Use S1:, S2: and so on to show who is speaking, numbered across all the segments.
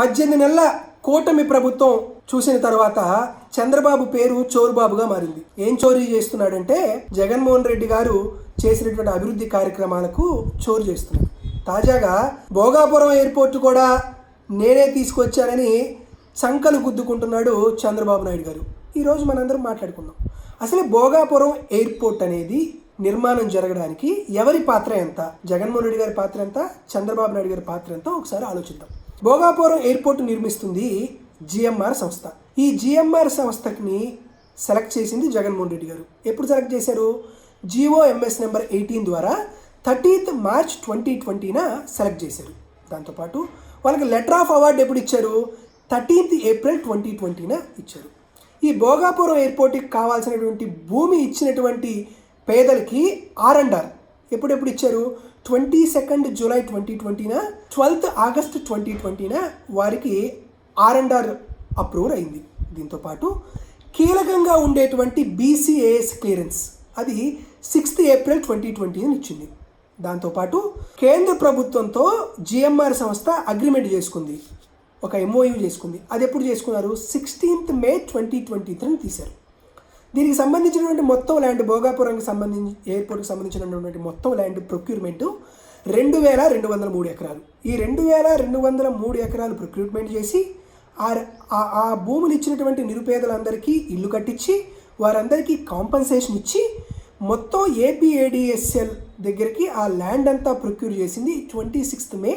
S1: 18 నెలల కూటమి ప్రభుత్వం చూసిన తర్వాత చంద్రబాబు పేరు చోరుబాబుగా మారింది. ఏం చోరీ చేస్తున్నాడంటే జగన్మోహన్ రెడ్డి గారు చేసినటువంటి అభివృద్ధి కార్యక్రమాలకు చోరు చేస్తున్నాడు. తాజాగా భోగాపురం ఎయిర్పోర్ట్ కూడా నేనే తీసుకొచ్చానని సంకలు గుద్దుకుంటున్నాడు చంద్రబాబు నాయుడు గారు. ఈరోజు మనందరం మాట్లాడుకుందాం. అసలు భోగాపురం ఎయిర్పోర్ట్ అనేది నిర్మాణం జరగడానికి ఎవరి పాత్ర ఎంత, జగన్మోహన్ రెడ్డి గారి పాత్ర ఎంత, చంద్రబాబు నాయుడు గారి పాత్ర ఎంత ఒకసారి ఆలోచిద్దాం. భోగాపురం ఎయిర్పోర్ట్ నిర్మిస్తుంది జిఎంఆర్ సంస్థ. ఈ జిఎంఆర్ సంస్థని సెలెక్ట్ చేసింది జగన్మోహన్ రెడ్డి గారు. ఎప్పుడు సెలెక్ట్ చేశారు? GOMS నెంబర్ 18 ద్వారా 30th March 2020 సెలెక్ట్ చేశారు. దాంతోపాటు వాళ్ళకి లెటర్ ఆఫ్ అవార్డు ఎప్పుడు ఇచ్చారు? 13th April 2020 ఇచ్చారు. ఈ భోగాపురం ఎయిర్పోర్ట్కి కావాల్సినటువంటి భూమి ఇచ్చినటువంటి పేదలకి R&R ఎప్పుడెప్పుడు ఇచ్చారు? 22nd July 2020, 12th August 2020 వారికి R&R అప్రూవ్ అయింది. దీంతోపాటు కీలకంగా ఉండేటువంటి BCAS క్లియరెన్స్ అది 6th April 2020 ఇచ్చింది. దాంతోపాటు కేంద్ర ప్రభుత్వంతో GMR సంస్థ అగ్రిమెంట్ చేసుకుంది, ఒక MOU చేసుకుంది. అది ఎప్పుడు చేసుకున్నారు? 16th May 2023 తీశారు. దీనికి సంబంధించినటువంటి మొత్తం ల్యాండ్, భోగాపురంకి సంబంధించి ఎయిర్పోర్ట్కి సంబంధించినటువంటి మొత్తం ల్యాండ్ ప్రొక్యూర్మెంట్ 2203 ఎకరాలు. ఈ 2203 ఎకరాలు ప్రొక్యూర్మెంట్ చేసి ఆ భూములు ఇచ్చినటువంటి నిరుపేదలందరికీ ఇల్లు కట్టించి వారందరికీ కాంపన్సేషన్ ఇచ్చి మొత్తం APADSL దగ్గరికి ఆ ల్యాండ్ అంతా ప్రొక్యూర్ చేసింది 26th May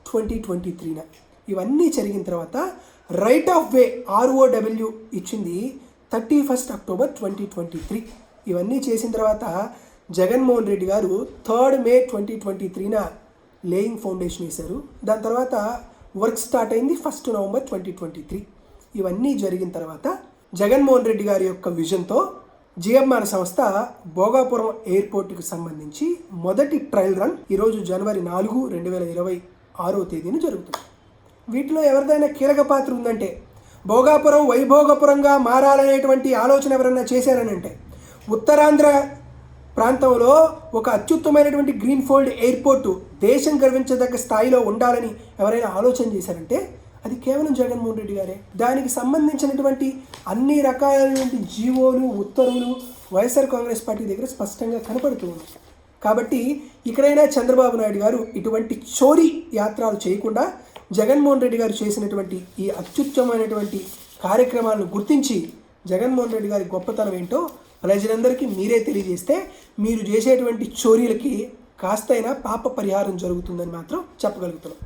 S1: 2023. ఇవన్నీ జరిగిన తర్వాత రైట్ ఆఫ్ వే ROW ఇచ్చింది 31st October 2023. ఇవన్నీ చేసిన తర్వాత జగన్మోహన్ రెడ్డి గారు 3rd May 2023 లేయింగ్ ఫౌండేషన్ వేశారు. దాని తర్వాత వర్క్ స్టార్ట్ అయింది 1st November 2023. ఇవన్నీ జరిగిన తర్వాత జగన్మోహన్ రెడ్డి గారి యొక్క విజన్తో GMR సంస్థ భోగాపురం ఎయిర్పోర్ట్కి సంబంధించి మొదటి ట్రయల్ రన్ ఈరోజు January 4, 2026 జరుగుతుంది. వీటిలో ఎవరిదైనా కీలక పాత్ర ఉందంటే, భోగాపురం వైభోగపురంగా మారాలనేటువంటి ఆలోచన ఎవరన్నా చేశారనంటే, ఉత్తరాంధ్ర ప్రాంతంలో ఒక అత్యుత్తమైనటువంటి గ్రీన్ఫీల్డ్ ఎయిర్పోర్టు దేశం గర్వించదగ్గ స్థాయిలో ఉండాలని ఎవరైనా ఆలోచన చేశారంటే అది కేవలం జగన్మోహన్ రెడ్డి గారే. దానికి సంబంధించినటువంటి అన్ని రకాలైనటువంటి జీవోలు, ఉత్తర్వులు వైఎస్ఆర్ కాంగ్రెస్ పార్టీ దగ్గర స్పష్టంగా కనపడుతూ ఉన్నాయి. కాబట్టి ఇక్కడైనా చంద్రబాబు నాయుడు గారు ఇటువంటి చోరీ యాత్రలు చేయకుండా జగన్మోహన్ రెడ్డి గారు చేసినటువంటి ఈ అత్యుత్తమైనటువంటి కార్యక్రమాలను గుర్తించి జగన్మోహన్ రెడ్డి గారి గొప్పతనం ఏంటో ప్రజలందరికీ మీరే తెలియజేస్తే మీరు చేసేటువంటి చోరీలకి కాస్తైనా పాప పరిహారం జరుగుతుందని మాత్రం చెప్పగలుగుతున్నాం.